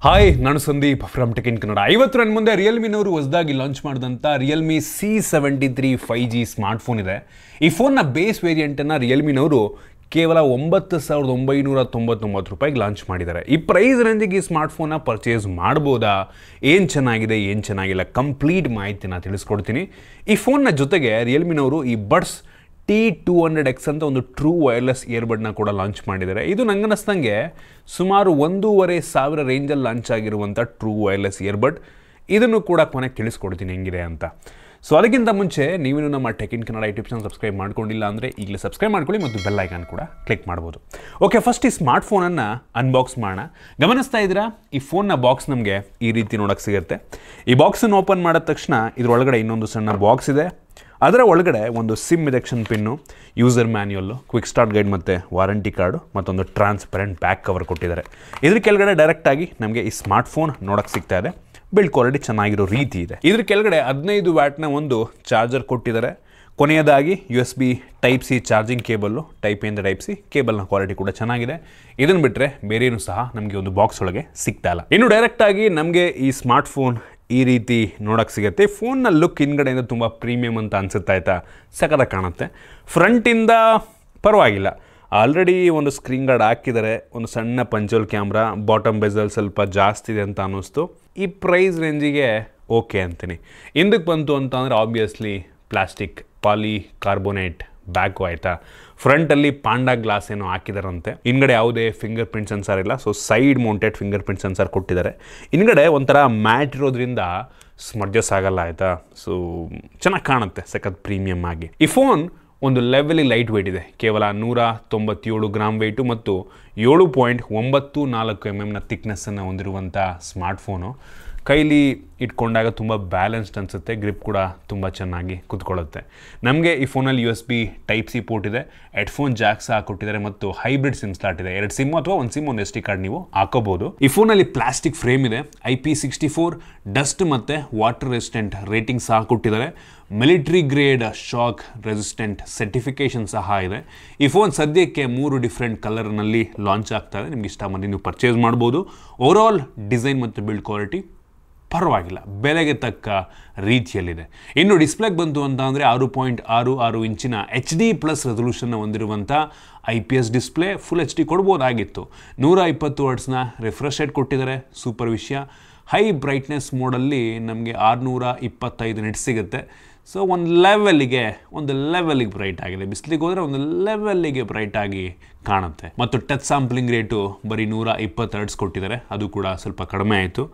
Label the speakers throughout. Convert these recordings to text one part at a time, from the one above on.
Speaker 1: Hi ನಾನು Sandeep from tech in Kannada. ಇವತ್ತು ನನ್ನ ಮುಂದೆ ರಿಯಲ್ಮಿನವರು ಹೊಸದಾಗಿ ಲಾಂಚ್ ಮಾಡಿದಂಥ ರಿಯಲ್ಮಿ C73 5G ಸ್ಮಾರ್ಟ್ಫೋನ್ ಇದೆ. ಈ ಫೋನ್ನ ಬೇಸ್ ವೇರಿಯಂಟನ್ನು ರಿಯಲ್ಮಿನವರು ಕೇವಲ 9,999 ರೂಪಾಯಿಗೆ ಲಾಂಚ್ ಮಾಡಿದ್ದಾರೆ. ಈ ಪ್ರೈಸ್ ರೇಂಜಿಗೆ ಈ ಸ್ಮಾರ್ಟ್ಫೋನ್ನ ಪರ್ಚೇಸ್ ಮಾಡ್ಬೋದಾ, ಏನು ಚೆನ್ನಾಗಿದೆ ಏನು ಚೆನ್ನಾಗಿಲ್ಲ, ಕಂಪ್ಲೀಟ್ ಮಾಹಿತಿನ ತಿಳಿಸ್ಕೊಡ್ತೀನಿ. ಈ ಫೋನ್ನ ಜೊತೆಗೆ ರಿಯಲ್ಮಿನವರು ಈ ಬಡ್ಸ್ T200X ಅಂತ ಒಂದು ಟ್ರೂ ವೈರ್ಲೆಸ್ ಇಯರ್ಬಡ್ನ ಕೂಡ ಲಾಂಚ್ ಮಾಡಿದ್ದಾರೆ. ಇದು ನನಗನ್ನಿಸ್ದಂಗೆ ಸುಮಾರು 1,500 ರೇಂಜಲ್ಲಿ ಲಾಂಚ್ ಆಗಿರುವಂಥ ಟ್ರೂ ವೈರ್ಲೆಸ್ ಇಯರ್ಬಡ್. ಇದನ್ನು ಕೂಡ ಕೊನೆಗೆ ತಿಳಿಸ್ಕೊಡ್ತೀನಿ ಹೆಂಗಿದೆ ಅಂತ. ಸೊ ಅದಕ್ಕಿಂತ ಮುಂಚೆ ನೀವೇನು ನಮ್ಮ tech in Kannada YouTube channel subscribe ಮಾಡ್ಕೊಂಡಿಲ್ಲ ಅಂದರೆ ಈಗಲೇ ಸಬ್ಸ್ಕ್ರೈಬ್ ಮಾಡ್ಕೊಳ್ಳಿ ಮತ್ತು ಬೆಲ್ ಐಕಾನ್ ಕೂಡ ಕ್ಲಿಕ್ ಮಾಡ್ಬೋದು. ಓಕೆ, ಫಸ್ಟ್ ಈ ಸ್ಮಾರ್ಟ್ಫೋನನ್ನು ಅನ್ಬಾಕ್ಸ್ ಮಾಡೋಣ. ಗಮನಿಸ್ತಾ ಇದ್ದೀರಾ, ಈ ಫೋನ್ನ ಬಾಕ್ಸ್ ನಮಗೆ ಈ ರೀತಿ ನೋಡೋಕ್ಕೆ ಸಿಗುತ್ತೆ. ಈ ಬಾಕ್ಸನ್ನು ಓಪನ್ ಮಾಡಿದ ತಕ್ಷಣ ಇದರೊಳಗಡೆ ಇನ್ನೊಂದು ಸಣ್ಣ ಬಾಕ್ಸ್ ಇದೆ. ಅದರ ಒಳಗಡೆ ಒಂದು sim ejection pin, user manual, quick start guide ಮತ್ತು ವಾರಂಟಿ ಕಾರ್ಡು ಮತ್ತೊಂದು ಟ್ರಾನ್ಸ್ಪರೆಂಟ್ ಬ್ಯಾಕ್ ಕವರ್ ಕೊಟ್ಟಿದ್ದಾರೆ. ಇದ್ರ ಕೆಳಗಡೆ ಡೈರೆಕ್ಟಾಗಿ ನಮಗೆ ಈ ಸ್ಮಾರ್ಟ್ಫೋನ್ ನೋಡೋಕ್ಕೆ ಸಿಗ್ತಾ ಇದೆ. ಬಿಲ್ಡ್ ಕ್ವಾಲಿಟಿ ಚೆನ್ನಾಗಿರೋ ರೀತಿ ಇದೆ. ಇದ್ರ ಕೆಳಗಡೆ 15 ವ್ಯಾಟ್ನ ಒಂದು ಚಾರ್ಜರ್ ಕೊಟ್ಟಿದ್ದಾರೆ. ಕೊನೆಯದಾಗಿ USB Type-C charging cable, Type A ಇಂದ Type-C ಕೇಬಲ್ನ ಕ್ವಾಲಿಟಿ ಕೂಡ ಚೆನ್ನಾಗಿದೆ. ಇದನ್ನು ಬಿಟ್ಟರೆ ಬೇರೇನು ಸಹ ನಮಗೆ ಒಂದು ಬಾಕ್ಸ್ ಒಳಗೆ ಸಿಗ್ತಾ ಇಲ್ಲ. ಇನ್ನು ಡೈರೆಕ್ಟಾಗಿ ನಮಗೆ ಈ ಸ್ಮಾರ್ಟ್ಫೋನ್ ಈ ರೀತಿ ನೋಡೋಕ್ಕೆ ಸಿಗುತ್ತೆ. ಫೋನ್ನ ಲುಕ್ ಹಿಂದ್ಗಡೆಯಿಂದ ತುಂಬ ಪ್ರೀಮಿಯಮ್ ಅಂತ ಅನಿಸುತ್ತಾ ಆಯಿತಾ, ಸಖತ್ತಾಗಿ ಕಾಣುತ್ತೆ. ಫ್ರಂಟಿಂದ ಪರವಾಗಿಲ್ಲ, ಆಲ್ರೆಡಿ ಒಂದು ಸ್ಕ್ರೀನ್ ಗಾರ್ಡ್ ಹಾಕಿದ್ದಾರೆ, ಒಂದು ಸಣ್ಣ ಪಂಚೋಲ್ ಕ್ಯಾಮ್ರಾ, ಬಾಟಮ್ ಬೆಜಲ್ ಸ್ವಲ್ಪ ಜಾಸ್ತಿ ಇದೆ ಅಂತ ಅನ್ನಿಸ್ತು. ಈ ಪ್ರೈಸ್ ರೇಂಜಿಗೆ ಓಕೆ ಅಂತೀನಿ. ಹಿಂದಕ್ಕೆ ಬಂತು ಅಂತ ಅಂದರೆ ಆಬ್ವಿಯಸ್ಲಿ ಪ್ಲಾಸ್ಟಿಕ್ ಪಾಲಿಕಾರ್ಬೋನೇಟ್ ಬ್ಯಾಕು ಆಯಿತಾ. ಫ್ರಂಟಲ್ಲಿ ಪಾಂಡಾ ಗ್ಲಾಸ್ ಏನೋ ಹಾಕಿದಾರಂತೆ. ಹಿಂದ್ಗಡೆ ಯಾವುದೇ ಫಿಂಗರ್ ಪ್ರಿಂಟ್ ಸೆನ್ಸರ್ ಇಲ್ಲ, so side mounted finger print sensor ಕೊಟ್ಟಿದ್ದಾರೆ. ಹಿಂದ್ಗಡೆ ಒಂಥರ ಮ್ಯಾಟ್ ಇರೋದ್ರಿಂದ ಸ್ಮಡ್ಜಸ್ ಆಗಲ್ಲ ಆಯಿತಾ. ಸೊ ಚೆನ್ನಾಗಿ ಕಾಣುತ್ತೆ, ಸಖತ್ ಪ್ರೀಮಿಯಮ್ ಆಗಿ. ಈ ಫೋನ್ ಒಂದು ಲೆವೆಲಿ ಲೈಟ್ ವೆಯ್ಟ್ ಇದೆ. ಕೇವಲ 197 ಗ್ರಾಮ್ ವೆಯ್ಟು ಮತ್ತು 7.94 mm ಥಿಕ್ನೆಸ್ಸನ್ನು ಹೊಂದಿರುವಂಥ ಸ್ಮಾರ್ಟ್ಫೋನು. ಕೈಲಿ ಇಟ್ಕೊಂಡಾಗ ತುಂಬ ಬ್ಯಾಲೆನ್ಸ್ಡ್ ಅನಿಸುತ್ತೆ. ಗ್ರಿಪ್ ಕೂಡ ತುಂಬ ಚೆನ್ನಾಗಿ ಕೂತ್ಕೊಳ್ಳುತ್ತೆ. ನಮಗೆ ಈ ಫೋನಲ್ಲಿ USB Type-C ಪೋರ್ಟ್ ಇದೆ, ಹೆಡ್ಫೋನ್ ಜಾಕ್ ಸಹ ಕೊಟ್ಟಿದ್ದಾರೆ ಮತ್ತು ಹೈಬ್ರಿಡ್ ಸಿಮ್ ಸ್ಲಾಟ್ ಇದೆ. 2 ಸಿಮ್ ಅಥವಾ ಒಂದು ಸಿಮ್, ಒಂದು SD ಕಾರ್ಡ್ ನೀವು ಹಾಕೋಬಹುದು. ಈ ಫೋನಲ್ಲಿ ಪ್ಲಾಸ್ಟಿಕ್ ಫ್ರೇಮ್ ಇದೆ. IP64 ಡಸ್ಟ್ ಮತ್ತು ವಾಟರ್ ರೆಸಿಸ್ಟೆಂಟ್ ರೇಟಿಂಗ್ ಸಹ ಕೊಟ್ಟಿದ್ದಾರೆ. Military grade shock resistant certification ಸಹ ಇದೆ. ಈ ಫೋನ್ ಸದ್ಯಕ್ಕೆ 3 ಡಿಫ್ರೆಂಟ್ ಕಲರ್ನಲ್ಲಿ ಲಾಂಚ್ ಆಗ್ತಾ ಇದೆ. ನಿಮ್ಗೆ ಇಷ್ಟ ಬಂದು ನೀವು ಪರ್ಚೇಸ್ ಮಾಡ್ಬೋದು. ಓವರಾಲ್ ಡಿಸೈನ್ ಮತ್ತು ಬಿಲ್ಡ್ ಕ್ವಾಲಿಟಿ ಪರವಾಗಿಲ್ಲ, ಬೆಲೆಗೆ ತಕ್ಕ ರೀತಿಯಲ್ಲಿದೆ. ಇನ್ನು ಡಿಸ್ಪ್ಲೇಗೆ ಬಂತು ಅಂತ ಅಂದರೆ 6.66 ಇಂಚಿನ HD+ ರೆಸೊಲ್ಯೂಷನ್ನ ಹೊಂದಿರುವಂಥ IPS ಡಿಸ್ಪ್ಲೇ. ಫುಲ್ HD ಕೊಡ್ಬೋದಾಗಿತ್ತು. 120 ಹರ್ಟ್ಸ್ನ ರಿಫ್ರೆಶ್ ರೇಟ್ ಕೊಟ್ಟಿದ್ದಾರೆ, ಸೂಪರ್ ವಿಷಯ. ಹೈ ಬ್ರೈಟ್ನೆಸ್ ಮೋಡಲ್ಲಿ ನಮಗೆ 625 ನಿಟ್ ಸಿಗುತ್ತೆ. ಸೊ ಒಂದು ಲೆವೆಲ್ಲಿಗೆ ಬ್ರೈಟ್ ಆಗಿದೆ. ಬಿಸಿಲಿಗೆ ಹೋದರೆ ಒಂದು ಲೆವೆಲ್ಲಿಗೆ ಬ್ರೈಟ್ ಆಗಿ ಕಾಣುತ್ತೆ. ಮತ್ತು ಟಚ್ ಸ್ಯಾಂಪ್ಲಿಂಗ್ ರೇಟು ಬರೀ 120 ಹರ್ಟ್ಸ್ ಕೊಟ್ಟಿದ್ದಾರೆ, ಅದು ಕೂಡ ಸ್ವಲ್ಪ ಕಡಿಮೆ ಆಯಿತು.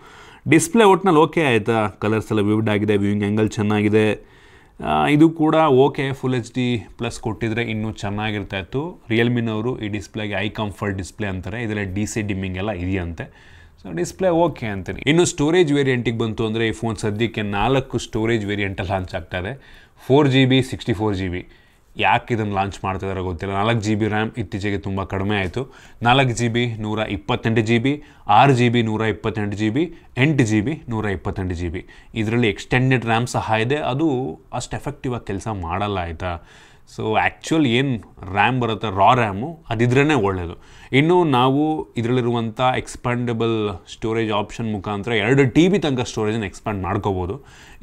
Speaker 1: ಡಿಸ್ಪ್ಲೇ ಒಟ್ಟಿನಲ್ಲಿ ಓಕೆ ಆಯಿತಾ. ಕಲರ್ಸ್ ಎಲ್ಲ ವಿವಿಡ್ ಆಗಿದೆ, ವ್ಯೂಯಿಂಗ್ ಆ್ಯಂಗಲ್ ಚೆನ್ನಾಗಿದೆ. ಇದು ಕೂಡ ಓಕೆ. ಫುಲ್ HD+ ಕೊಟ್ಟಿದ್ರೆ ಇನ್ನೂ ಚೆನ್ನಾಗಿರ್ತಾ ಇತ್ತು. ರಿಯಲ್ಮಿನವರು ಈ ಡಿಸ್ಪ್ಲೇಗೆ ಐ ಕಂಫರ್ಟ್ ಡಿಸ್ಪ್ಲೇ ಅಂತಾರೆ. ಇದರಲ್ಲಿ DC ಡಿಮ್ಮಿಂಗ್ ಎಲ್ಲ ಇದೆಯಂತೆ. ಸೊ ಡಿಸ್ಪ್ಲೇ ಓಕೆ ಅಂತೀನಿ. ಇನ್ನು ಸ್ಟೋರೇಜ್ ವೇರಿಯಂಟಿಗೆ ಬಂತು ಅಂದರೆ ಈ ಫೋನ್ ಸದ್ಯಕ್ಕೆ 4 ಸ್ಟೋರೇಜ್ ವೇರಿಯಂಟಲ್ಲಿ ಲಾಂಚ್ ಆಗ್ತಾಯಿದೆ. 4GB 64GB. ಯಾಕೆ ಇದನ್ನು ಲಾಂಚ್ ಮಾಡ್ತಿದ್ದಾರೆ ಗೊತ್ತಿಲ್ಲ. 4GB ರ್ಯಾಮ್ ಇತ್ತೀಚೆಗೆ ತುಂಬ ಕಡಿಮೆ ಆಯಿತು. 4GB 128GB, 6GB 128GB, 8GB 128GB. ಇದರಲ್ಲಿ ಎಕ್ಸ್ಟೆಂಡೆಡ್ ರ್ಯಾಮ್ ಸಹ ಇದೆ. ಅದು ಅಷ್ಟು ಎಫೆಕ್ಟಿವ್ ಆಗಿ ಕೆಲಸ ಮಾಡಲ್ಲ ಆಯಿತಾ. ಸೊ ಆ್ಯಕ್ಚುಲ್ ಏನು ರ್ಯಾಮ್ ಬರುತ್ತೆ, ರಾ ರ್ಯಾಮು, ಅದಿದ್ರೇ ಒಳ್ಳೆಯದು. ಇನ್ನು ನಾವು ಇದರಲ್ಲಿರುವಂಥ ಎಕ್ಸ್ಪ್ಯಾಂಡಬಲ್ ಸ್ಟೋರೇಜ್ ಆಪ್ಷನ್ ಮುಖಾಂತರ 2TB ತನಕ ಸ್ಟೋರೇಜನ್ನು ಎಕ್ಸ್ಪ್ಯಾಂಡ್ ಮಾಡ್ಕೋಬೋದು.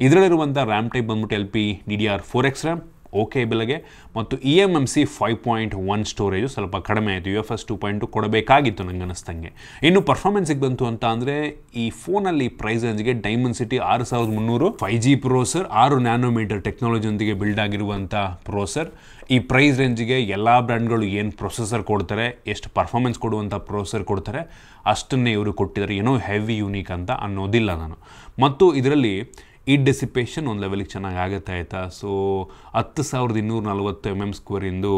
Speaker 1: ಇದರಲ್ಲಿರುವಂಥ ರ್ಯಾಮ್ ಟೈಪ್ ಬಂದ್ಬಿಟ್ಟು LPDDR4X ರ್ಯಾಮ್, ಓಕೆ ಬೆಲೆಗೆ, ಮತ್ತು eMMC 5.1 ಸ್ಟೋರೇಜು ಸ್ವಲ್ಪ ಕಡಿಮೆ ಆಯಿತು. UFS 2.2 ಕೊಡಬೇಕಾಗಿತ್ತು ನನಗೆ ಅನ್ನಿಸ್ದಂಗೆ. ಇನ್ನು ಪರ್ಫಾರ್ಮೆನ್ಸಿಗೆ ಬಂತು ಅಂತ ಅಂದರೆ ಈ ಫೋನಲ್ಲಿ ಪ್ರೈಸ್ ರೇಂಜ್ಗೆ ಡೈಮೆನ್ಸಿಟಿ 6300 5G ಪ್ರೊಸೆಸರ್, 6 ನ್ಯಾನೋಮೀಟರ್ ಟೆಕ್ನಾಲಜಿಯೊಂದಿಗೆ ಬಿಲ್ಡ್ ಆಗಿರುವಂಥ ಪ್ರೊಸೆಸರ್. ಈ ಪ್ರೈಸ್ ರೇಂಜಿಗೆ ಎಲ್ಲ ಬ್ರ್ಯಾಂಡ್ಗಳು ಏನು ಪ್ರೊಸೆಸರ್ ಕೊಡ್ತಾರೆ, ಎಷ್ಟು ಪರ್ಫಾರ್ಮೆನ್ಸ್ ಕೊಡುವಂಥ ಪ್ರೊಸೆಸರ್ ಕೊಡ್ತಾರೆ, ಅಷ್ಟನ್ನೇ ಇವರು ಕೊಟ್ಟಿದ್ದಾರೆ. ಏನೋ ಹೆವಿ ಯೂನಿಕ್ ಅಂತ ಅನ್ನೋದಿಲ್ಲ ನಾನು. ಮತ್ತು ಇದರಲ್ಲಿ ಈಟ್ ಡೆಸಿಪೇಷನ್ ಒಂದು ಲೆವೆಲಿಗೆ ಚೆನ್ನಾಗಿ ಆಗುತ್ತೆ ಆಯಿತಾ. ಸೊ 10,240 mm² ಇಂದು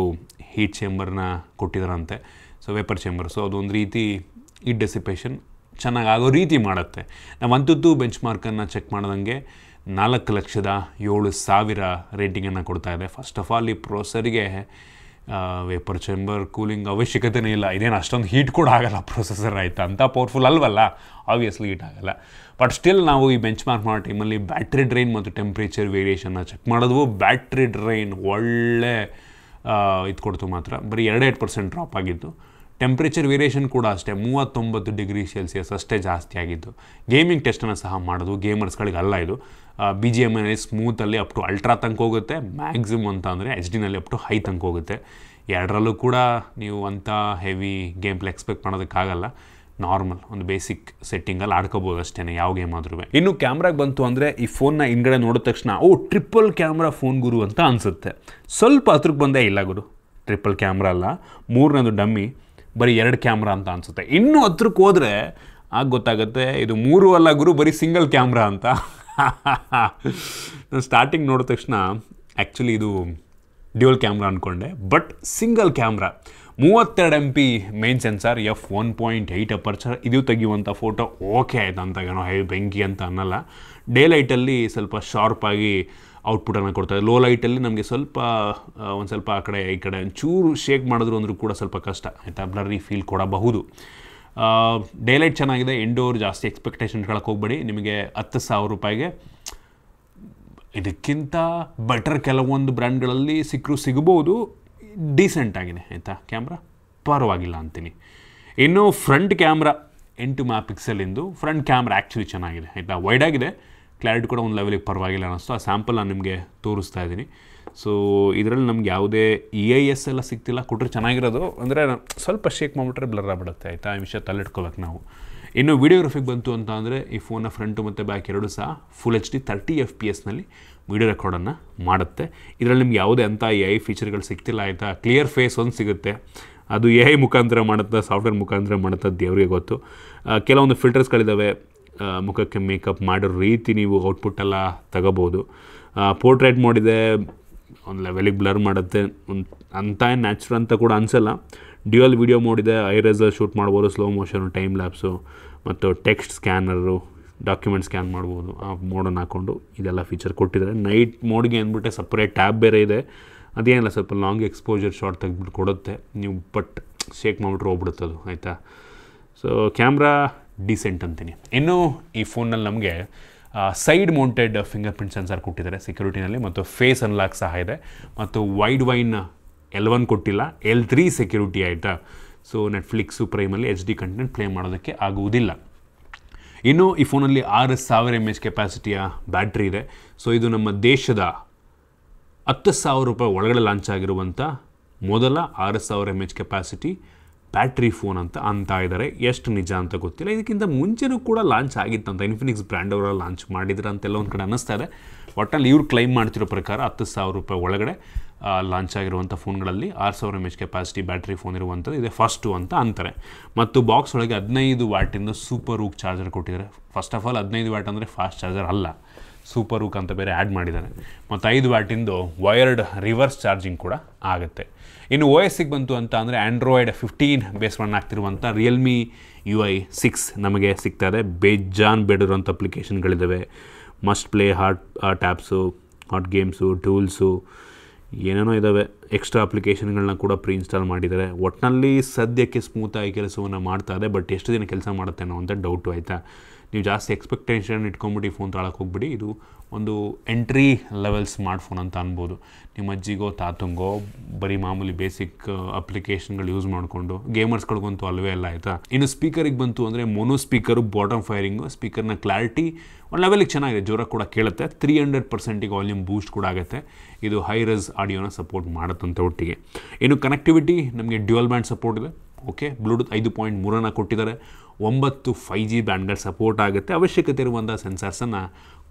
Speaker 1: ಹೀಟ್ ಚೇಂಬರ್ನ ಕೊಟ್ಟಿದ್ದಾರಂತೆ, ಸೊ ವೇಪರ್ ಚೇಂಬರ್. ಸೊ ಅದೊಂದು ರೀತಿ ಈಟ್ ಡೆಸಿಪೇಷನ್ ಚೆನ್ನಾಗಿ ಆಗೋ ರೀತಿ ಮಾಡುತ್ತೆ. ನಾವು ಅಂತದ್ದು ಬೆಂಚ್ ಮಾರ್ಕನ್ನು ಚೆಕ್ ಮಾಡ್ದಂಗೆ 4,07,000 ರೇಟಿಂಗನ್ನು ಕೊಡ್ತಾ ಇದೆ. ಫಸ್ಟ್ ಆಫ್ ಆಲ್ ಈ ಪ್ರೊಸೆಸರಿಗೆ ವೇಪರ್ ಚೇಂಬರ್ ಕೂಲಿಂಗ್ ಅವಶ್ಯಕತೆಯೇ ಇಲ್ಲ. ಇದೇನು ಅಷ್ಟೊಂದು ಹೀಟ್ ಕೂಡ ಆಗಲ್ಲ ಪ್ರೊಸೆಸರ್ ಆಯಿತಾ. ಅಂಥ ಪವರ್ಫುಲ್ ಅಲ್ವಲ್ಲ, ಆಬ್ವಿಯಸ್ಲಿ ಹೀಟ್ ಆಗಲ್ಲ. ಬಟ್ ಸ್ಟಿಲ್ ನಾವು ಈ ಬೆಂಚ್ ಮಾರ್ಕ್ ಮಾಡೋ ಟೈಮಲ್ಲಿ ಬ್ಯಾಟ್ರಿ ಡ್ರೈನ್ ಮತ್ತು ಟೆಂಪ್ರೇಚರ್ ವೇರಿಯೇಷನ್ನ ಚೆಕ್ ಮಾಡಿದ್ವು. ಬ್ಯಾಟ್ರಿ ಡ್ರೈನ್ ಒಳ್ಳೆ ಇದು ಕೊಡ್ತು ಮಾತ್ರ. ಬರೀ 2% ಡ್ರಾಪ್ ಆಗಿತ್ತು. ಟೆಂಪ್ರೇಚರ್ ವೇರಿಯೇಷನ್ ಕೂಡ ಅಷ್ಟೇ 39 ಡಿಗ್ರಿ ಸೆಲ್ಸಿಯಸ್ ಅಷ್ಟೇ ಜಾಸ್ತಿ ಆಗಿದ್ದು. ಗೇಮಿಂಗ್ ಟೆಸ್ಟನ್ನು ಸಹ ಮಾಡೋದು ಗೇಮರ್ಸ್ಗಳಿಗೆ ಅಲ್ಲ ಇದು. BGMI ಸ್ಮೂತಲ್ಲಿ ಅಪ್ ಟು ಅಲ್ಟ್ರಾ ತನಕ ಹೋಗುತ್ತೆ, ಮ್ಯಾಕ್ಸಿಮಮ್ ಅಂತ ಅಂದರೆ HD ಅಪ್ ಟು ಹೈ ತನಕ ಹೋಗುತ್ತೆ. ಎರಡರಲ್ಲೂ ಕೂಡ ನೀವು ಅಂಥ ಹೆವಿ ಗೇಮ್ ಪ್ಲೇ ಎಕ್ಸ್ಪೆಕ್ಟ್ ಮಾಡೋದಕ್ಕಾಗಲ್ಲ. ನಾರ್ಮಲ್ ಒಂದು ಬೇಸಿಕ್ ಸೆಟ್ಟಿಂಗಲ್ಲಿ ಆಡ್ಕೋಬೋದು ಅಷ್ಟೇ ಯಾವ ಗೇಮ್ ಆದ್ರೂ. ಇನ್ನು ಕ್ಯಾಮ್ರಾಗೆ ಬಂತು ಅಂದರೆ ಈ ಫೋನ್ನ ಹಿಂದ್ಗಡೆ ನೋಡಿದ ತಕ್ಷಣ ಟ್ರಿಪಲ್ ಕ್ಯಾಮ್ರಾ ಫೋನ್ ಗುರು ಅಂತ ಅನಿಸುತ್ತೆ. ಸ್ವಲ್ಪ ಹತ್ರಕ್ಕೆ ಬಂದೇ ಇಲ್ಲ ಗುರು, ಟ್ರಿಪಲ್ ಕ್ಯಾಮ್ರಾ ಅಲ್ಲ, 3ನೇದು ಡಮ್ಮಿ, ಬರೀ 2 ಕ್ಯಾಮ್ರಾ ಅಂತ ಅನಿಸುತ್ತೆ. ಇನ್ನೂ ಹತ್ರಕ್ಕೆ ಹೋದರೆ ಆಗ ಗೊತ್ತಾಗುತ್ತೆ ಇದು 3 ಅಲ್ಲ ಗುರು, ಬರೀ ಸಿಂಗಲ್ ಕ್ಯಾಮ್ರಾ ಅಂತ. ನಾನು ಸ್ಟಾರ್ಟಿಂಗ್ ನೋಡಿದ ತಕ್ಷಣ ಆ್ಯಕ್ಚುಲಿ ಇದು ಡ್ಯುಯಲ್ ಕ್ಯಾಮ್ರಾ ಅಂದ್ಕೊಂಡೆ, but single camera. 32 MP main sensor, f1.8 aperture. ಇದು ತೆಗೆಯುವಂಥ ಫೋಟೋ ಓಕೆ ಆಯ್ತು ಅಂತ, ಏನೋ ಹೆವಿ ಬೆಂಕಿ ಅಂತ ಅನ್ನಲ್ಲ. ಡೇ ಲೈಟಲ್ಲಿ ಸ್ವಲ್ಪ ಶಾರ್ಪಾಗಿ ಔಟ್ಪುಟನ್ನು ಕೊಡ್ತಾರೆ. ಲೋ ಲೈಟಲ್ಲಿ ನಮಗೆ ಒಂದು ಸ್ವಲ್ಪ ಆ ಕಡೆ ಈ ಕಡೆ ಒಂಚೂರು ಶೇಕ್ ಮಾಡಿದ್ರು ಅಂದರೂ ಕೂಡ ಸ್ವಲ್ಪ ಕಷ್ಟ ಆಯಿತಾ, ಬ್ಲರ್ರಿ ಫೀಲ್ ಕೊಡಬಹುದು. ಡೇ ಲೈಟ್ ಚೆನ್ನಾಗಿದೆ. ಇಂಡೋರ್ ಜಾಸ್ತಿ ಎಕ್ಸ್ಪೆಕ್ಟೇಷನ್ ಹೇಳಕ್ಕೆ ಹೋಗ್ಬೇಡಿ. ನಿಮಗೆ 10,000 ರೂಪಾಯಿಗೆ ಇದಕ್ಕಿಂತ ಬೆಟರ್ ಕೆಲವೊಂದು ಬ್ರ್ಯಾಂಡ್ಗಳಲ್ಲಿ ಸಿಗ್ಬೋದು. ಡೀಸೆಂಟ್ ಆಗಿದೆ ಆಯಿತಾ, ಕ್ಯಾಮ್ರಾ ಪರವಾಗಿಲ್ಲ ಅಂತೀನಿ. ಇನ್ನು front camera 8 MP front camera actually ಚೆನ್ನಾಗಿದೆ ಆಯಿತಾ, ವೈಡ್ ಆಗಿದೆ. ಕ್ಲಾರಿಟಿ ಕೂಡ ಒಂದು ಲೆವೆಲಿಗೆ ಪರವಾಗಿಲ್ಲ ಅನ್ನಿಸ್ತು. ಆ ಸ್ಯಾಂಪಲ್ ನಾನು ನಿಮಗೆ ತೋರಿಸ್ತಾ ಇದ್ದೀನಿ. ಸೊ ಇದರಲ್ಲಿ ನಮ್ಗೆ ಯಾವುದೇ EIS ಎಲ್ಲ ಸಿಗ್ತಿಲ್ಲ. ಕೊಟ್ಟರೆ ಚೆನ್ನಾಗಿರೋದು ಅಂದರೆ ಸ್ವಲ್ಪ ಶೇಕ್ ಮಾಡಿಬಿಟ್ರೆ ಬ್ಲರ್ ಆಗಿಬಿಡುತ್ತೆ ಆಯಿತಾ, ಈ ವಿಷಯ ತಲೆಟ್ಕೋಬೇಕು ನಾವು. ಇನ್ನು ವೀಡಿಯೋಗ್ರಫಿಗೆ ಬಂತು ಅಂತ ಅಂದರೆ ಈ ಫೋನ್ನ ಫ್ರಂಟು ಮತ್ತು ಬ್ಯಾಕ್ ಎರಡೂ ಸಹ ಫುಲ್ HD 30 FPS ವೀಡಿಯೋ ರೆಕಾರ್ಡನ್ನು ಮಾಡುತ್ತೆ. ಇದರಲ್ಲಿ ನಿಮ್ಗೆ ಯಾವುದೇ ಅಂಥ AI ಫೀಚರ್ಗಳು ಸಿಗ್ತಿಲ್ಲ ಆಯಿತಾ. ಕ್ಲಿಯರ್ ಫೇಸ್ ಒಂದು ಸಿಗುತ್ತೆ, ಅದು AI ಮುಖಾಂತರ ಮಾಡುತ್ತಾ ಸಾಫ್ಟ್ವೇರ್ ಮುಖಾಂತರ ಮಾಡುತ್ತಾ ದೇವರಿಗೆ ಗೊತ್ತು. ಕೆಲವೊಂದು ಫಿಲ್ಟರ್ಸ್ಗಳಿದ್ದಾವೆ, ಮುಖಕ್ಕೆ ಮೇಕಪ್ ಮಾಡೋ ರೀತಿ ನೀವು ಔಟ್ಪುಟ್ಟೆಲ್ಲ ತಗೋಬೋದು. ಪೋರ್ಟ್ರೇಟ್ ಮೋಡಿದೆ, ಒಂದು ಲೆವೆಲಿಗೆ ಬ್ಲರ್ ಮಾಡುತ್ತೆ, ಅಂಥ ನ್ಯಾಚುರಲ್ ಅಂತ ಕೂಡ ಅನಿಸಲ್ಲ. ಡ್ಯುಯಲ್ ವೀಡಿಯೋ ಮೋಡಿದೆ, ಐರೇಸಲ್ಲಿ ಶೂಟ್ ಮಾಡ್ಬೋದು, ಸ್ಲೋ ಮೋಷನು, ಟೈಮ್ ಲ್ಯಾಪ್ಸು ಮತ್ತು ಟೆಕ್ಸ್ಟ್ ಸ್ಕ್ಯಾನರು, ಡಾಕ್ಯುಮೆಂಟ್ ಸ್ಕ್ಯಾನ್ ಮಾಡ್ಬೋದು. ಆ ಮೋಡನ್ನು ಹಾಕ್ಕೊಂಡು ಇದೆಲ್ಲ ಫೀಚರ್ ಕೊಟ್ಟಿದ್ದಾರೆ. ನೈಟ್ ಮೋಡ್ಗೆ ಅಂದ್ಬಿಟ್ಟೆ ಸಪ್ರೇಟ್ ಟ್ಯಾಬ್ ಬೇರೆ ಇದೆ. ಅದೇನಿಲ್ಲ, ಸ್ವಲ್ಪ ಲಾಂಗ್ ಎಕ್ಸ್ಪೋಜರ್ ಶಾರ್ಟ್ ತೆಗೆದ್ಬಿಟ್ಟು ಕೊಡುತ್ತೆ ನೀವು, ಬಟ್ ಶೇಕ್ ಮಾಡಿಬಿಟ್ರೆ ಹೋಗ್ಬಿಡುತ್ತೆ ಅದು ಆಯಿತಾ. ಸೊ ಕ್ಯಾಮ್ರಾ ಡೀಸೆಂಟ್ ಅಂತೀನಿ. ಇನ್ನು ಈ ಫೋನಲ್ಲಿ ನಮಗೆ side mounted finger print sensor ಕೊಟ್ಟಿದ್ದಾರೆ ಸೆಕ್ಯೂರಿಟಿನಲ್ಲಿ, ಮತ್ತು ಫೇಸ್ ಅನ್ಲಾಕ್ ಸಹ ಇದೆ, ಮತ್ತು ವೈಡ್ ವೈನ್ L1 ಕೊಟ್ಟಿಲ್ಲ, L3 ಸೆಕ್ಯೂರಿಟಿ ಆಯಿತಾ. ಸೊ ನೆಟ್ಫ್ಲಿಕ್ಸು ಪ್ರೈಮಲ್ಲಿ HD ಕಂಟೆಂಟ್ ಪ್ಲೇ ಮಾಡೋದಕ್ಕೆ ಆಗುವುದಿಲ್ಲ. ಇನ್ನು ಈ ಫೋನಲ್ಲಿ 6000 mAh ಕೆಪಾಸಿಟಿಯ ಬ್ಯಾಟ್ರಿ ಇದೆ. ಸೊ ಇದು ನಮ್ಮ ದೇಶದ 10,000 ರೂಪಾಯಿ ಒಳಗಡೆ ಲಾಂಚ್ ಆಗಿರುವಂಥ ಮೊದಲ 6000 mAh ಕೆಪಾಸಿಟಿ ಬ್ಯಾಟ್ರಿ ಫೋನ್ ಅಂತ ಇದ್ದಾರೆ. ಎಷ್ಟು ನಿಜ ಅಂತ ಗೊತ್ತಿಲ್ಲ. ಇದಕ್ಕಿಂತ ಮುಂಚೆನೂ ಕೂಡ ಲಾಂಚ್ ಆಗಿತ್ತಂತ, ಇನ್ಫಿನಿಕ್ಸ್ ಬ್ರ್ಯಾಂಡ್ ಅವರ ಲಾಂಚ್ ಮಾಡಿದ್ರೆ ಅಂತೆಲ್ಲ ಒಂದು ಕಡೆ ಅನ್ನಿಸ್ತಾ ಇದೆ. ಒಟ್ಟಲ್ಲಿ ಇವ್ರು ಕ್ಲೈಮ್ ಮಾಡ್ತಿರೋ ಪ್ರಕಾರ 10,000 ರೂಪಾಯಿ ಒಳಗಡೆ ಲಾಂಚ್ ಆಗಿರುವಂಥ ಫೋನ್ಗಳಲ್ಲಿ 6000 mAh ಕೆಪಾಸಿಟಿ ಬ್ಯಾಟ್ರಿ ಫೋನ್ ಇರುವಂಥದ್ದು ಇದೆ ಫಸ್ಟು ಅಂತ ಅಂತಾರೆ. ಮತ್ತು ಬಾಕ್ಸ್ ಒಳಗೆ 15 ವ್ಯಾಟಿಂದು ಸೂಪರ್ ಹೂಕ್ ಚಾರ್ಜರ್ ಕೊಟ್ಟಿದ್ದಾರೆ. ಫಸ್ಟ್ ಆಫ್ ಆಲ್ 15 ವ್ಯಾಟ್ ಅಂದರೆ ಫಾಸ್ಟ್ ಚಾರ್ಜರ್ ಅಲ್ಲ, ಸೂಪರ್ ಹೂಕ್ ಅಂತ ಬೇರೆ ಆ್ಯಡ್ ಮಾಡಿದ್ದಾರೆ. ಮತ್ತು 5 ವ್ಯಾಟಿಂದು ವಯರ್ಡ್ ರಿವರ್ಸ್ ಚಾರ್ಜಿಂಗ್ ಕೂಡ ಆಗುತ್ತೆ. ಇನ್ನು OSಗೆ ಬಂತು ಅಂತ ಅಂದರೆ ಆ್ಯಂಡ್ರಾಯ್ಡ್ 15 ಬೇಸ್ ರನ್ ಆಗ್ತಿರುವಂಥ Realme UI 6 ನಮಗೆ ಸಿಗ್ತಾಯಿದೆ. ಬೇಜಾನ್ ಬೇಡಿರುವಂಥ ಅಪ್ಲಿಕೇಶನ್ಗಳಿದ್ದಾವೆ. Must play hot tabs, hot games, tools, ಏನೇನೋ ಇದ್ದಾವೆ. ಎಕ್ಸ್ಟ್ರಾ ಅಪ್ಲಿಕೇಶನ್ಗಳನ್ನ ಕೂಡ ಪ್ರೀ ಇನ್ಸ್ಟಾಲ್ ಮಾಡಿದ್ದಾರೆ. ಒಟ್ಟಿನಲ್ಲಿ ಸದ್ಯಕ್ಕೆ ಸ್ಮೂತಾಗಿ ಕೆಲಸವನ್ನು ಮಾಡ್ತಾ ಇದೆ, ಬಟ್ ಎಷ್ಟು ದಿನ ಕೆಲಸ ಮಾಡುತ್ತೆ ಅನ್ನೋ ಅಂತ ಡೌಟು ಆಯಿತಾ. ನೀವು ಜಾಸ್ತಿ ಎಕ್ಸ್ಪೆಕ್ಟೇಷನ್ ಇಟ್ಕೊಂಬಿಟ್ಟು ಈ ಫೋನ್ ತೊಗೊಳಕ್ಕೆ ಹೋಗ್ಬಿಡಿ. ಇದು ಒಂದು ಎಂಟ್ರಿ ಲೆವೆಲ್ ಸ್ಮಾರ್ಟ್ಫೋನ್ ಅಂತ ಅನ್ಬೋದು. ನಿಮ್ಮ ಅಜ್ಜಿಗೋ ತಾತಂಗೋ ಬರೀ ಮಾಮೂಲಿ ಬೇಸಿಕ್ ಅಪ್ಲಿಕೇಶನ್ಗಳು ಯೂಸ್ ಮಾಡಿಕೊಂಡು, ಗೇಮರ್ಸ್ಗಳಿಗಂತೂ ಅಲ್ವೇ ಅಲ್ಲ ಆಯಿತಾ. ಇನ್ನು ಸ್ಪೀಕರಿಗೆ ಬಂತು ಅಂದರೆ ಮೊನೋ ಸ್ಪೀಕರು, ಬಾಟಮ್ ಫೈರಿಂಗು, ಸ್ಪೀಕರ್ನ ಕ್ಲಾರಿಟಿ ಒಂದು ಲೆವೆಲಿಗೆ ಚೆನ್ನಾಗಿದೆ, ಜೋರಾಗಿ ಕೂಡ ಕೇಳುತ್ತೆ. 300% ವಾಲ್ಯೂಮ್ ಬೂಸ್ಟ್ ಕೂಡ ಆಗುತ್ತೆ. ಇದು ಹೈ ರೆಸ್ ಆಡಿಯೋನ ಸಪೋರ್ಟ್ ಮಾಡುತ್ತಂತ ಒಟ್ಟಿಗೆ. ಇನ್ನು ಕನೆಕ್ಟಿವಿಟಿ ನಮಗೆ ಡ್ಯುಯಲ್ ಬ್ಯಾಂಡ್ ಸಪೋರ್ಟ್ ಇದೆ. ಓಕೆ, ಬ್ಲೂಟೂತ್ 5.3 ಕೊಟ್ಟಿದ್ದಾರೆ. 9 5G ಬ್ಯಾಂಡ್ಗಳು ಸಪೋರ್ಟ್ ಆಗುತ್ತೆ. ಅವಶ್ಯಕತೆ ಇರುವಂಥ ಸೆನ್ಸರ್ಸನ್ನು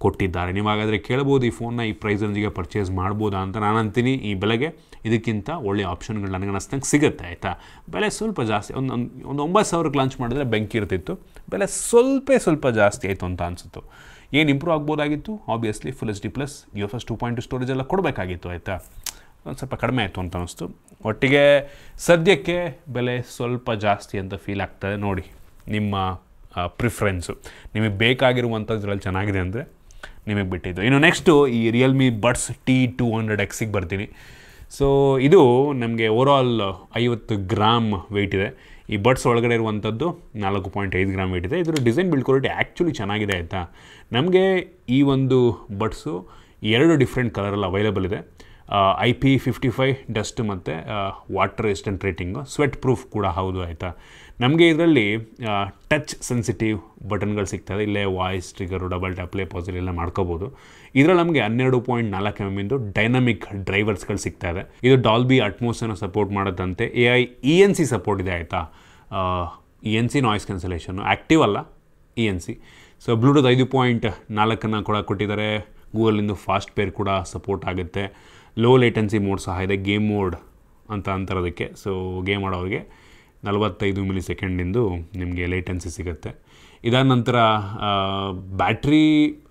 Speaker 1: ಕೊಟ್ಟಿದ್ದಾರೆ. ನೀವು ಹಾಗಾದರೆ ಕೇಳ್ಬೋದು ಈ ಫೋನ್ನ ಈ ಪ್ರೈಸ್ ರೇಂಜಿಗೆ ಪರ್ಚೇಸ್ ಮಾಡ್ಬೋದಾ ಅಂತ. ನಾನು ಅಂತೀನಿ ಈ ಬೆಲೆಗೆ ಇದಕ್ಕಿಂತ ಒಳ್ಳೆಯ ಆಪ್ಷನ್ಗಳು ನನಗೆ ಅನ್ನಿಸ್ತಂಗೆ ಸಿಗುತ್ತೆ ಆಯಿತಾ. ಬೆಲೆ ಸ್ವಲ್ಪ ಜಾಸ್ತಿ, ಒಂದು 9,000ಕ್ಕೆ ಲಾಂಚ್ ಮಾಡಿದ್ರೆ ಬೆಂಕಿ ಇರ್ತಿತ್ತು. ಬೆಲೆ ಸ್ವಲ್ಪ ಜಾಸ್ತಿ ಆಯಿತು ಅಂತ ಅನಿಸುತ್ತು. ಏನು ಇಂಪ್ರೂವ್ ಆಗ್ಬೋದಾಗಿತ್ತು? Obviously full HD plus UFS 2.2 storage ಎಲ್ಲ ಕೊಡಬೇಕಾಗಿತ್ತು ಆಯಿತಾ. ಒಂದು ಸ್ವಲ್ಪ ಕಡಿಮೆ ಆಯಿತು ಅಂತ ಅನ್ನಿಸ್ತು. ಒಟ್ಟಿಗೆ ಸದ್ಯಕ್ಕೆ ಬೆಲೆ ಸ್ವಲ್ಪ ಜಾಸ್ತಿ ಅಂತ ಫೀಲ್ ಆಗ್ತದೆ. ನೋಡಿ ನಿಮ್ಮ ಪ್ರಿಫರೆನ್ಸು, ನಿಮಗೆ ಬೇಕಾಗಿರುವಂಥದ್ದು ಇದರಲ್ಲಿ ಚೆನ್ನಾಗಿದೆ ಅಂದರೆ ನಿಮಗೆ ಬಿಟ್ಟಿದ್ದು. ಇನ್ನು ನೆಕ್ಸ್ಟು ಈ Realme Buds T200Xಗೆ ಬರ್ತೀನಿ. ಸೊ ಇದು ನಮಗೆ ಓವರಾಲ್ 50 ಗ್ರಾಮ್ ವೆಯ್ಟ್ ಇದೆ. ಈ ಬಡ್ಸ್ ಒಳಗಡೆ ಇರುವಂಥದ್ದು 4.5 ಗ್ರಾಮ್ ವೆಯ್ಟ್ ಇದೆ. ಇದರ ಡಿಸೈನ್ ಬಿಲ್ಡ್ ಕ್ವಾಲಿಟಿ ಆ್ಯಕ್ಚುಲಿ ಚೆನ್ನಾಗಿದೆ ಆಯಿತಾ. ನಮಗೆ ಈ ಒಂದು ಬಡ್ಸು 2 ಡಿಫ್ರೆಂಟ್ ಕಲರಲ್ಲಿ ಅವೈಲೇಬಲ್ ಇದೆ. IP55 ಡಸ್ಟ್ ಮತ್ತು water resistant rating, sweat proof ಕೂಡ ಹೌದು ಆಯಿತಾ. ನಮಗೆ ಇದರಲ್ಲಿ ಟಚ್ ಸೆನ್ಸಿಟಿವ್ ಬಟನ್ಗಳು ಸಿಗ್ತದೆ. ಇಲ್ಲೇ voice trigger, double tap, play pause ಎಲ್ಲ ಮಾಡ್ಕೋಬೋದು. ಇದರಲ್ಲಿ ನಮಗೆ 12.4 mm ಡೈನಮಿಕ್ ಡ್ರೈವರ್ಸ್ಗಳು ಸಿಗ್ತಾಯಿದೆ. ಇದು ಡಾಲ್ಬಿ ಅಟ್ಮೋಸನ್ನು ಸಪೋರ್ಟ್ ಮಾಡೋದಂತೆ. AI ENC ಸಪೋರ್ಟ್ ಇದೆ ಆಯಿತಾ. ENC ನಾಯ್ಸ್ ಕ್ಯಾನ್ಸಲೇಷನ್ನು ಆ್ಯಕ್ಟಿವ್ ಅಲ್ಲ, ENC. ಸೊ ಬ್ಲೂಟೂತ್ 5.4 ಕೂಡ ಕೊಟ್ಟಿದ್ದಾರೆ. ಗೂಗಲಿಂದು ಫಾಸ್ಟ್ ಪೇರ್ ಕೂಡ ಸಪೋರ್ಟ್ ಆಗುತ್ತೆ. ಲೋ ಲೇಟೆನ್ಸಿ ಮೋಡ್ ಸಹ ಇದೆ, ಗೇಮ್ ಮೋಡ್ ಅಂತ ಅಂತಾರೋದಕ್ಕೆ. ಸೊ ಗೇಮ್ ಆಡೋರಿಗೆ 45 ಮಿಲಿಸೆಕೆಂಡಿಂದು ನಿಮಗೆ ಲೇಟೆನ್ಸಿ ಸಿಗುತ್ತೆ. ಇದಾದ ನಂತರ ಬ್ಯಾಟ್ರಿ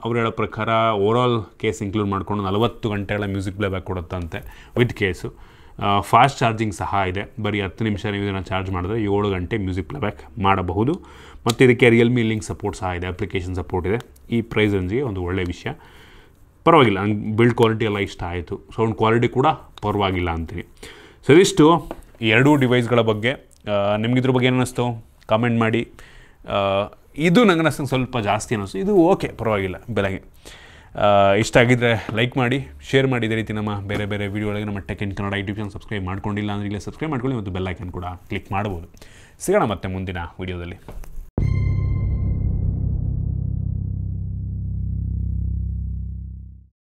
Speaker 1: ಅವ್ರು ಹೇಳೋ ಪ್ರಕಾರ ಓವರಾಲ್ ಕೇಸ್ ಇನ್ಕ್ಲೂಡ್ ಮಾಡಿಕೊಂಡು 40 ಗಂಟೆಗಳ ಮ್ಯೂಸಿಕ್ ಪ್ಲೇಬ್ಯಾಕ್ ಕೊಡುತ್ತಂತೆ ವಿತ್ ಕೇಸು. ಫಾಸ್ಟ್ ಚಾರ್ಜಿಂಗ್ ಸಹ ಇದೆ. ಬರೀ 10 ನಿಮಿಷ ನೀವು ಇದನ್ನು ಚಾರ್ಜ್ ಮಾಡಿದ್ರೆ 7 ಗಂಟೆ ಮ್ಯೂಸಿಕ್ ಪ್ಲೇಬ್ಯಾಕ್ ಮಾಡಬಹುದು. ಮತ್ತು ಇದಕ್ಕೆ ರಿಯಲ್ಮಿ ಲಿಂಕ್ ಸಪೋರ್ಟ್ ಸಹ ಇದೆ, ಅಪ್ಲಿಕೇಶನ್ ಸಪೋರ್ಟ್ ಇದೆ. ಈ ಪ್ರೈಸ್ ರೇಂಜಿಗೆ ಒಂದು ಒಳ್ಳೆಯ ವಿಷಯ. ಪರವಾಗಿಲ್ಲ, ನಂಗೆ ಬಿಲ್ಡ್ ಕ್ವಾಲಿಟಿ ಎಲ್ಲ ಇಷ್ಟ ಆಯಿತು. ಸೌಂಡ್ ಕ್ವಾಲಿಟಿ ಕೂಡ ಪರವಾಗಿಲ್ಲ ಅಂತೀನಿ. ಸೊ ಇದಿಷ್ಟು ಎರಡೂ ಡಿವೈಸ್ಗಳ ಬಗ್ಗೆ. ನಿಮಗಿದ್ರ ಬಗ್ಗೆ ಏನು ಅನ್ನಿಸ್ತು ಕಾಮೆಂಟ್ ಮಾಡಿ. ಇದು ನಂಗೆ ಅನ್ನಿಸ್ತಂಗೆ ಸ್ವಲ್ಪ ಜಾಸ್ತಿ ಅನ್ನಿಸ್ತು. ಇದು ಓಕೆ, ಪರವಾಗಿಲ್ಲ ಬೆಲೆಗೆ. ಇಷ್ಟ ಆಗಿದ್ದರೆ ಲೈಕ್ ಮಾಡಿ, ಶೇರ್ ಮಾಡಿ. ಇದೇ ರೀತಿ ನಮ್ಮ ಬೇರೆ ಬೇರೆ ವೀಡಿಯೋಗಳಿಗೆ ನಮ್ಮ tech in Kannada YouTube channel subscribe ಮಾಡ್ಕೊಂಡಿಲ್ಲ ಅಂದರೆ ಇಲ್ಲೇ ಸಬ್ಸ್ಕ್ರೈಬ್ ಮಾಡ್ಕೊಳ್ಳಿ ಮತ್ತು ಬೆಲ್ ಐಕನ್ ಕೂಡ ಕ್ಲಿಕ್ ಮಾಡ್ಬೋದು. ಸಿಗೋಣ ಮತ್ತೆ ಮುಂದಿನ ವೀಡಿಯೋದಲ್ಲಿ.